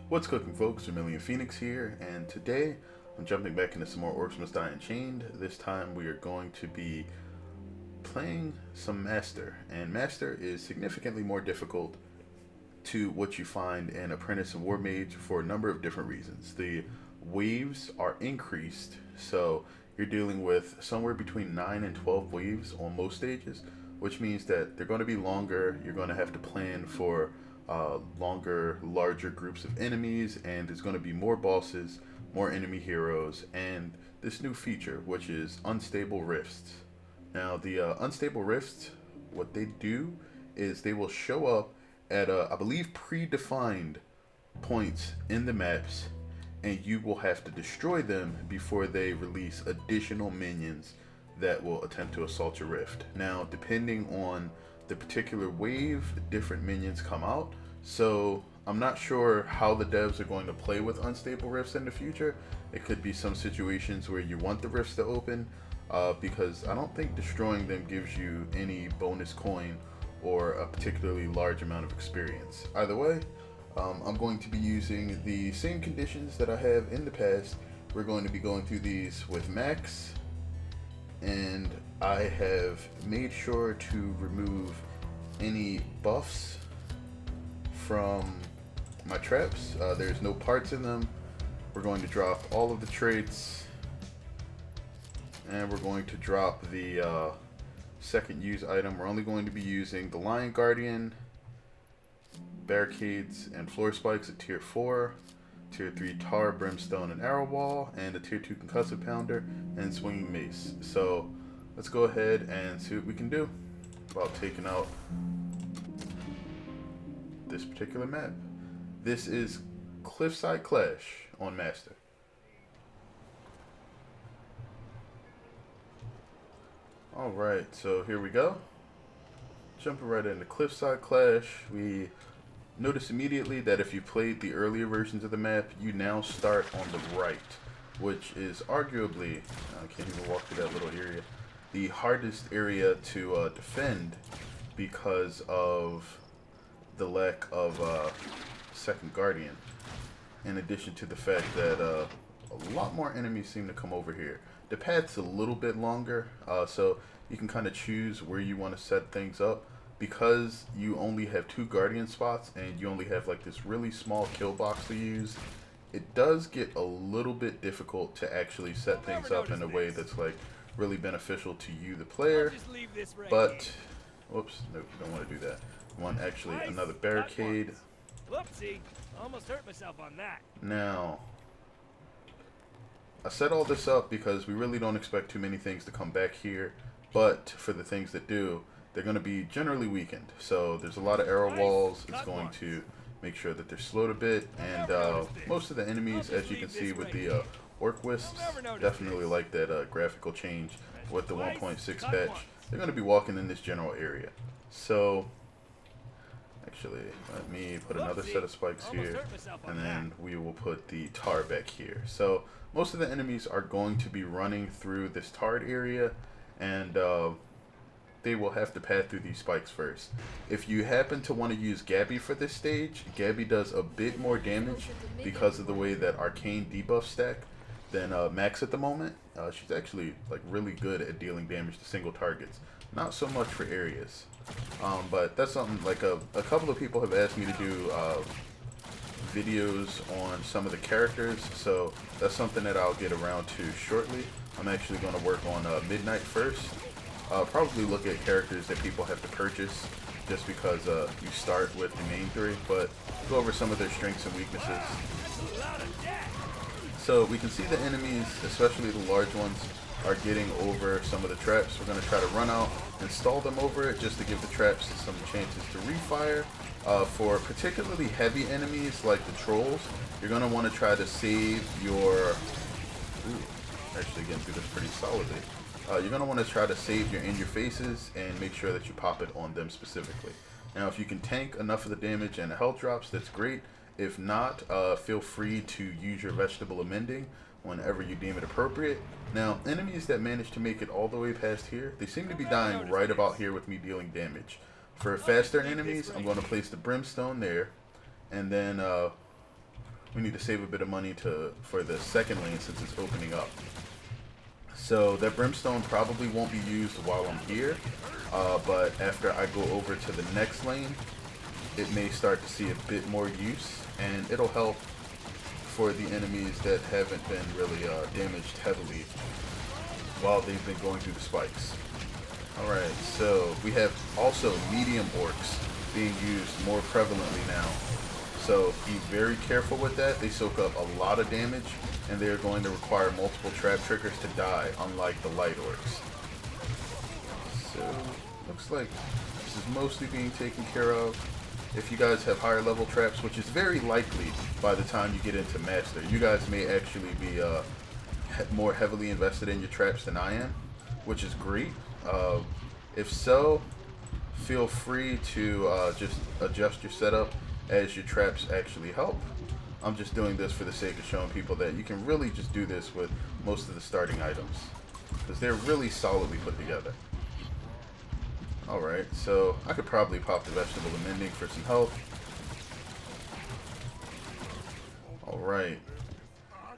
What's cooking, folks? Vermillion Phoenix here, and today I'm jumping back into some more Orcs Must Die Unchained. This time we are going to be playing some Master, and Master is significantly more difficult to what you find in Apprentice and War Mage for a number of different reasons. The waves are increased, so you're dealing with somewhere between 9 and 12 waves on most stages, which means that they're going to be longer. You're going to have to plan for longer, larger groups of enemies, and there's going to be more bosses, more enemy heroes, and this new feature, which is Unstable Rifts. Now, the Unstable Rifts, what they do is they will show up at, I believe, predefined points in the maps, and you will have to destroy them before they release additional minions that will attempt to assault your rift. Now, depending on the particular wave, different minions come out. So I'm not sure how the devs are going to play with unstable rifts in the future. It could be some situations where you want the rifts to open, because I don't think destroying them gives you any bonus coin or a particularly large amount of experience. Either way, I'm going to be using the same conditions that I have in the past. We're going to be going through these with Max, and I have made sure to remove any buffs from my traps. There's no parts in them. We're going to drop all of the traits, and we're going to drop the second use item. We're only going to be using the Lion Guardian, Barricades, and Floor Spikes at tier 4, tier 3 Tar, Brimstone, and Arrow Wall, and a tier 2 Concussive Pounder and Swinging Mace. So let's go ahead and see what we can do about taking out this particular map. This is Cliffside Clash on Master. Alright, so here we go. Jumping right into Cliffside Clash, we notice immediately that if you played the earlier versions of the map, you now start on the right, which is arguably, I can't even walk through that little area, the hardest area to defend because of the lack of second Guardian, in addition to the fact that a lot more enemies seem to come over here. The path's a little bit longer, so you can kind of choose where you want to set things up. Because you only have 2 Guardian spots and you only have like this really small kill box to use, it does get a little bit difficult to actually set things up in a way that's like really beneficial to you, the player. But, whoops, nope, don't want to do that. I want actually another barricade. Whoopsie, almost hurt myself on that. Now, I set all this up because we really don't expect too many things to come back here, but for the things that do, they're going to be generally weakened. So there's a lot of arrow walls. It's going to make sure that they're slowed a bit, and most of the enemies, as you can see with the Orc Wisps, definitely like that graphical change with the 1.6 patch. They're going to be walking in this general area. So actually, let me put another set of spikes here, and then we will put the tar back here. So most of the enemies are going to be running through this tarred area, and they will have to pass through these spikes first. If you happen to want to use Gabby for this stage, Gabby does a bit more damage because of the way that Arcane debuff stack than Max at the moment. She's actually like really good at dealing damage to single targets. Not so much for areas. But that's something like a couple of people have asked me to do videos on some of the characters, so that's something that I'll get around to shortly. I'm actually going to work on Midnight first. Probably look at characters that people have to purchase just because you start with the main 3, but go over some of their strengths and weaknesses. So we can see the enemies, especially the large ones, are getting over some of the traps. We're going to try to run out and stall them over it just to give the traps some chances to refire. For particularly heavy enemies like the trolls, you're going to want to try to save your... actually getting through this pretty solidly. You're going to want to try to save your in-your-faces and make sure that you pop it on them specifically. Now, if you can tank enough of the damage and the health drops, that's great. If not, feel free to use your vegetable amending whenever you deem it appropriate. Now, enemies that manage to make it all the way past here, they seem to be dying right about here with me dealing damage. For faster enemies, I'm going to place the Brimstone there, and then we need to save a bit of money for the second lane since it's opening up. So that brimstone probably won't be used while I'm here, but after I go over to the next lane, it may start to see a bit more use, and it'll help for the enemies that haven't been really damaged heavily while they've been going through the spikes. Alright, so we have also medium orcs being used more prevalently now. So be very careful with that. They soak up a lot of damage, and they're going to require multiple trap triggers to die, unlike the light orcs. So, looks like this is mostly being taken care of. If you guys have higher level traps, which is very likely by the time you get into Master, you guys may actually be more heavily invested in your traps than I am, which is great. If so, feel free to just adjust your setup as your traps actually help. I'm just doing this for the sake of showing people that you can really just do this with most of the starting items, because they're really solidly put together. Alright, so I could probably pop the vegetable of mending for some health. Alright,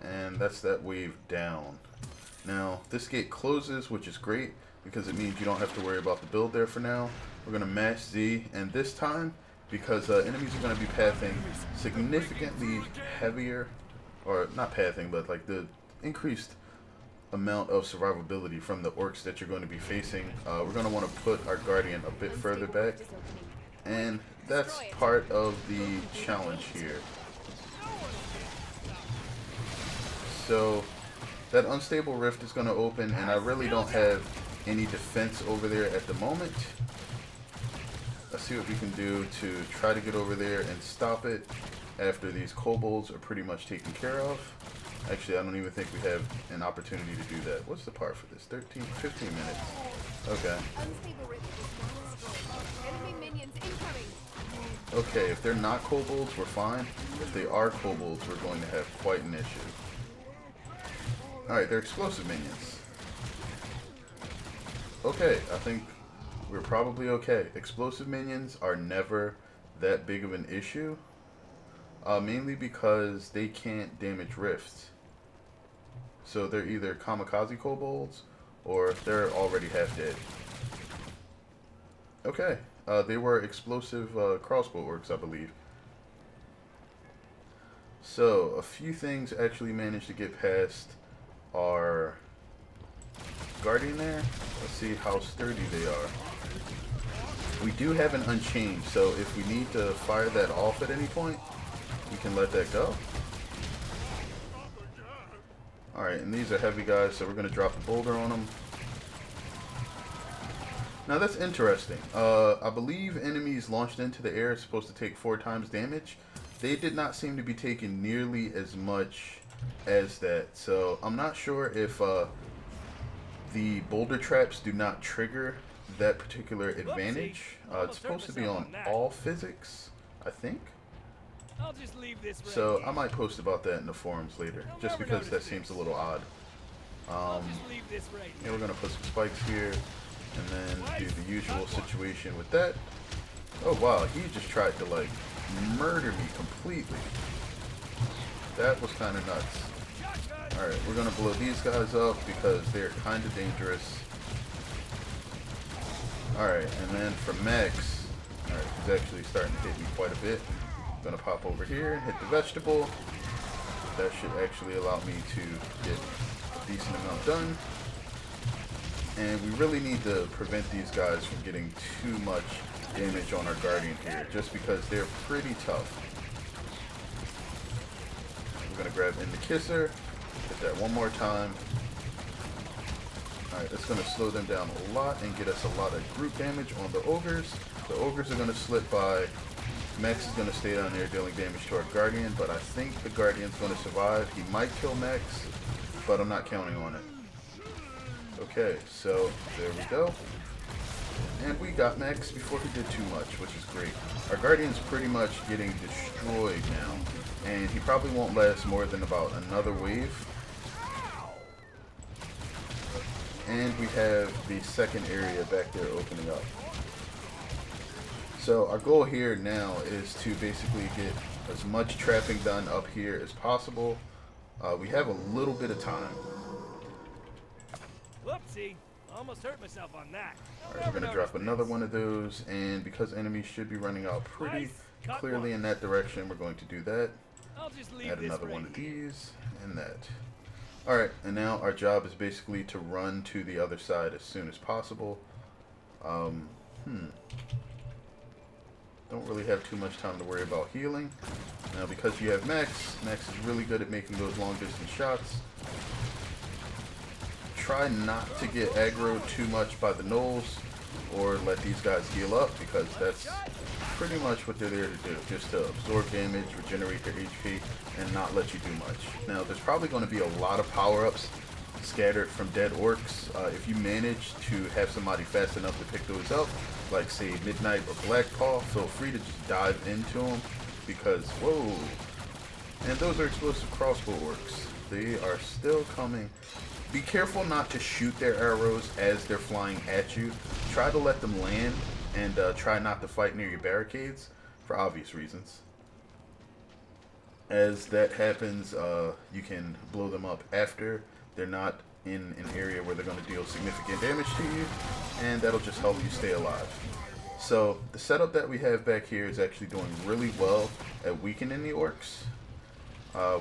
and that's that wave down. Now, this gate closes, which is great, because it means you don't have to worry about the build there for now. We're going to mash Z, and this time, because enemies are going to be pathing significantly heavier, or not pathing, but like the increased amount of survivability from the orcs that you're going to be facing, we're going to want to put our guardian a bit further back, and that's part of the challenge here. So that unstable rift is going to open, and I really don't have any defense over there at the moment. Let's see what we can do to try to get over there and stop it after these kobolds are pretty much taken care of. Actually, I don't even think we have an opportunity to do that. What's the par for this? 15 minutes. Okay. Okay, if they're not kobolds, we're fine. If they are kobolds, we're going to have quite an issue. Alright, they're explosive minions. Okay, I think we're probably okay. Explosive minions are never that big of an issue. Mainly because they can't damage rifts. So they're either kamikaze kobolds or they're already half dead. Okay, they were explosive crossbow orcs, I believe. So a few things actually managed to get past our guardian there. Let's see how sturdy they are. We do have an Unchained, so if we need to fire that off at any point, we can let that go. Alright, and these are heavy guys, so we're going to drop a boulder on them. Now that's interesting. I believe enemies launched into the air are supposed to take 4 times damage. They did not seem to be taking nearly as much as that. So I'm not sure if the boulder traps do not trigger that particular advantage. It's supposed to be on all physics, I think. I'll just leave this right So here. I might post about that in the forums later, just because that seems a little odd. Yeah, we're gonna put some spikes here, and then do the usual situation with that. Oh wow, he just tried to like murder me completely. That was kind of nuts. Alright, we're gonna blow these guys up because they're kind of dangerous. Alright, and then for Max, alright, he's actually starting to hit me quite a bit. I'm gonna pop over here and hit the vegetable. That should actually allow me to get a decent amount done. And we really need to prevent these guys from getting too much damage on our guardian here, just because they're pretty tough. We're gonna grab in the kisser, hit that one more time. Alright, that's gonna slow them down a lot and get us a lot of group damage on the ogres. The ogres are gonna slip by. Max is going to stay down there dealing damage to our Guardian, but I think the Guardian's going to survive. He might kill Max, but I'm not counting on it. Okay, so there we go. And we got Max before he did too much, which is great. Our Guardian's pretty much getting destroyed now, and he probably won't last more than about another wave. And we have the second area back there opening up. So our goal here now is to basically get as much trapping done up here as possible. We have a little bit of time. Whoopsie. Almost hurt myself on that. Alright, we're going to drop another one of those, and because enemies should be running out pretty clearly in that direction, we're going to do that. I'll just leave Add this another right one of here. these, and that. Alright, and now our job is basically to run to the other side as soon as possible. Don't really have too much time to worry about healing. Now, because you have Max is really good at making those long distance shots. Try not to get aggroed too much by the gnolls or let these guys heal up, because that's pretty much what they're there to do, just to absorb damage, regenerate their HP, and not let you do much. Now, there's probably going to be a lot of power-ups scattered from dead orcs. If you manage to have somebody fast enough to pick those up, like say Midnight or Blackpaw, feel free to just dive into them, because whoa. And those are explosive crossbow orcs. They are still coming. Be careful not to shoot their arrows as they're flying at you. Try to let them land, and try not to fight near your barricades for obvious reasons. As that happens, you can blow them up after they're not in an area where they're going to deal significant damage to you, and that'll just help you stay alive. So the setup that we have back here is actually doing really well at weakening the orcs.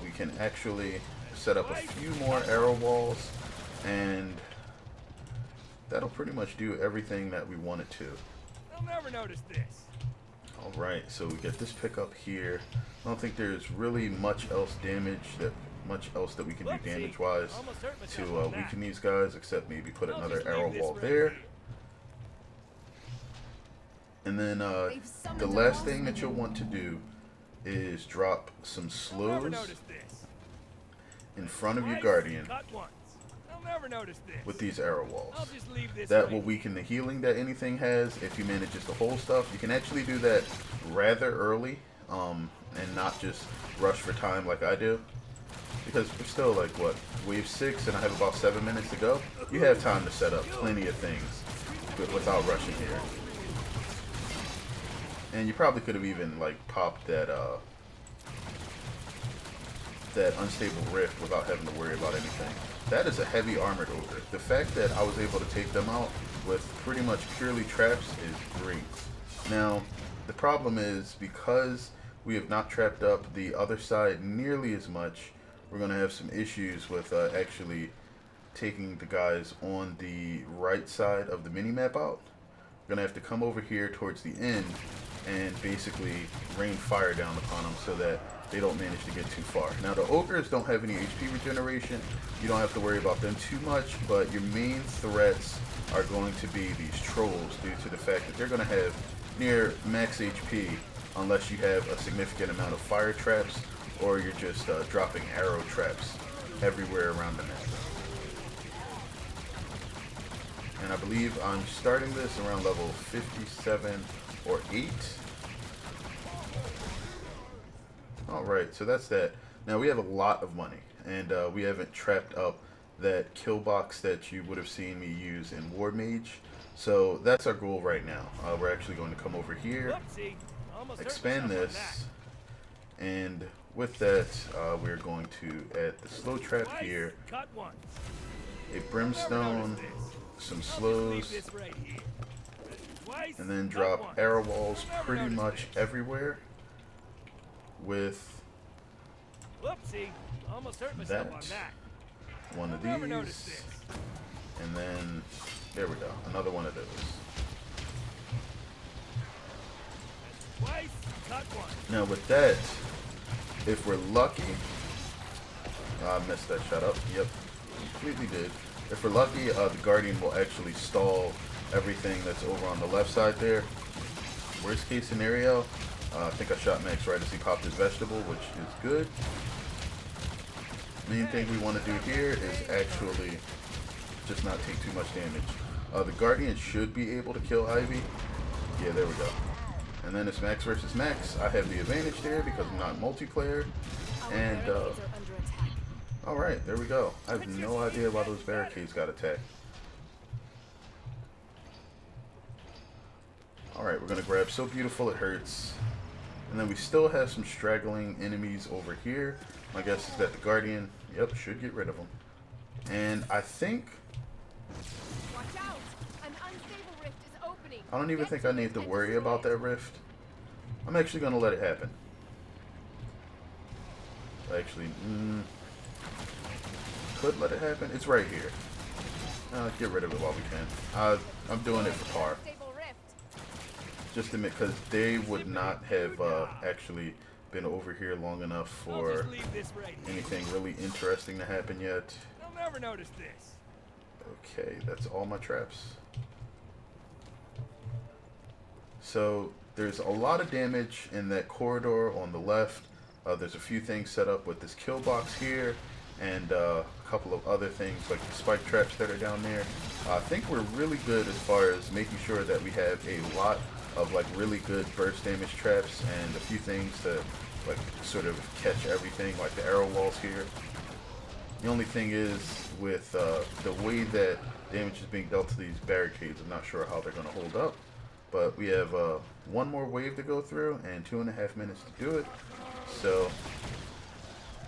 We can actually set up a few more arrow walls, and that'll pretty much do everything that we want it to. They'll never notice this. Alright, so we get this pickup here. I don't think there's really much else that we can do damage wise to weaken these guys, except maybe put another arrow wall there. And then the last thing that you'll want to do is drop some slows in front of your guardian with these arrow walls. That will weaken the healing that anything has. If you manages to hold stuff, you can actually do that rather early, and not just rush for time like I do, because we're still like what, wave 6, and I have about 7 minutes to go. You have time to set up plenty of things without rushing here. And you probably could have even like popped that unstable rift without having to worry about anything. That is a heavy armored ogre. The fact that I was able to take them out with pretty much purely traps is great. Now, the problem is, because we have not trapped up the other side nearly as much, we're going to have some issues with actually taking the guys on the right side of the mini-map out. We're going to have to come over here towards the end and basically rain fire down upon them so that they don't manage to get too far. Now, the ogres don't have any HP regeneration. You don't have to worry about them too much, but your main threats are going to be these trolls, due to the fact that they're going to have near max HP unless you have a significant amount of fire traps, or you're just dropping arrow traps everywhere around the map. And I believe I'm starting this around level 57 or 8. Alright, so that's that. Now we have a lot of money, and we haven't trapped up that kill box that you would have seen me use in War Mage. So that's our goal right now. We're actually going to come over here, expand this, and with that, we're going to add the slow trap here, a brimstone, some slows, and then drop arrow walls pretty much everywhere with that, one of these, and then there we go, another one of those. Now with that, if we're lucky, I messed that shot up, yep, completely did. If we're lucky, the Guardian will actually stall everything that's over on the left side there. Worst case scenario, I think I shot Max right as he popped his vegetable, which is good. Main thing we want to do here is actually just not take too much damage. The Guardian should be able to kill Ivy. Yeah, there we go. And then it's Max versus Max. I have the advantage there because I'm not multiplayer. And, alright, there we go. I have no idea why those barricades got attacked. Alright, we're going to grab So Beautiful It Hurts. And then we still have some straggling enemies over here. My guess is that the Guardian, yep, should get rid of them. And I think... Watch out! An unstable rift is opening. I don't even think I need to worry about that rift. I'm actually going to let it happen. Actually, could let it happen. It's right here. Get rid of it while we can. I'm doing it for par. Just admit, because they would not have actually been over here long enough for anything really interesting to happen yet. They'll never notice this. Okay, that's all my traps. So there's a lot of damage in that corridor on the left. There's a few things set up with this kill box here, and a couple of other things like the spike traps that are down there. I think we're really good as far as making sure that we have a lot of like really good burst damage traps and a few things to like sort of catch everything, like the arrow walls here. The only thing is with the way that damage is being dealt to these barricades, I'm not sure how they're going to hold up. But we have one more wave to go through and 2.5 minutes to do it. So,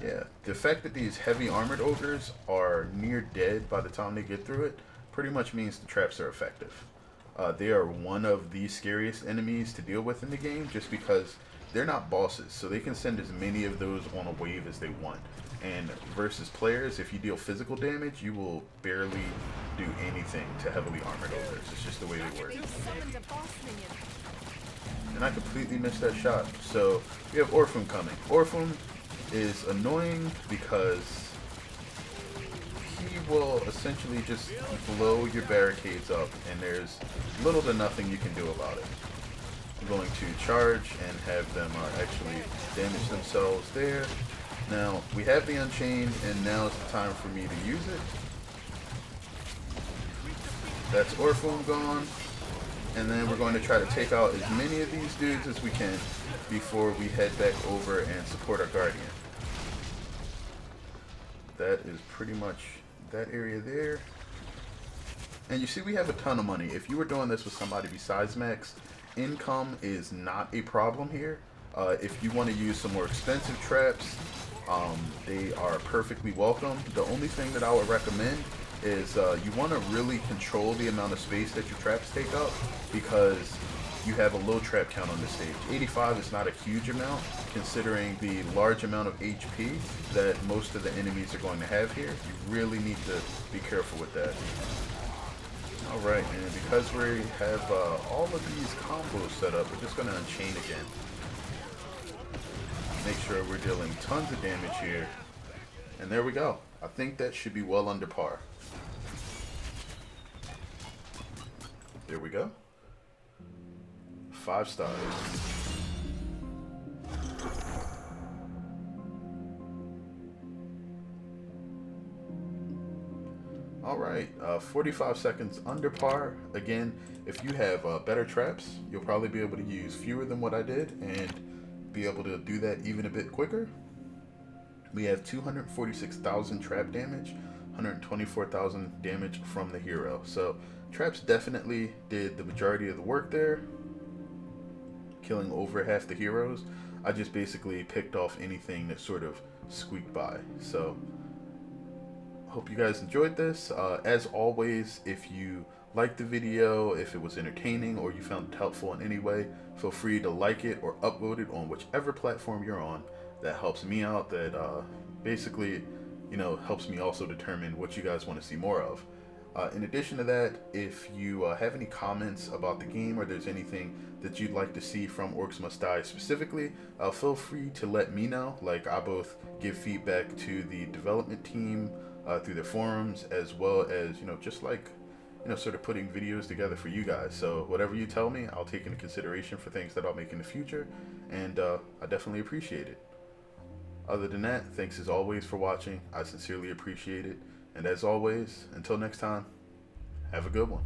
yeah, the fact that these heavy armored ogres are near dead by the time they get through it pretty much means the traps are effective. They are one of the scariest enemies to deal with in the game just because they're not bosses, so they can send as many of those on a wave as they want. And versus players, if you deal physical damage, you will barely do anything to heavily armored ogres. It's just the way they work. And I completely missed that shot. So we have Orphum coming. Orphum is annoying because he will essentially just blow your barricades up, and there's little to nothing you can do about it. I'm going to charge and have them actually damage themselves there. Now, we have the Unchained, and now is the time for me to use it. That's Orphum gone. And then we're going to try to take out as many of these dudes as we can before we head back over and support our Guardian. That is pretty much that area there. And you see we have a ton of money. If you were doing this with somebody besides Max, income is not a problem here. If you want to use some more expensive traps, they are perfectly welcome. The only thing that I would recommend is you want to really control the amount of space that your traps take up, because you have a low trap count on this stage. 85 is not a huge amount considering the large amount of HP that most of the enemies are going to have here. You really need to be careful with that. Alright, and because we have all of these combos set up, we're just going to Unchain again. Make sure we're dealing tons of damage here. And there we go. I think that should be well under par. There we go. 5 stars. Alright, 45 seconds under par. Again, if you have better traps, you'll probably be able to use fewer than what I did and be able to do that even a bit quicker. We have 246,000 trap damage, 124,000 damage from the hero. So traps definitely did the majority of the work there, killing over half the heroes. I just basically picked off anything that sort of squeaked by. So hope you guys enjoyed this. As always, if you liked the video, if it was entertaining, or you found it helpful in any way, feel free to like it or upvote it on whichever platform you're on. That helps me out. That basically, you know, helps me also determine what you guys want to see more of. In addition to that, if you have any comments about the game, or there's anything that you'd like to see from Orcs Must Die specifically, feel free to let me know. Like, I both give feedback to the development team through their forums, as well as, you know, just like, you know, sort of putting videos together for you guys. So whatever you tell me, I'll take into consideration for things that I'll make in the future, and I definitely appreciate it. Other than that, thanks as always for watching. I sincerely appreciate it. And as always, until next time, have a good one.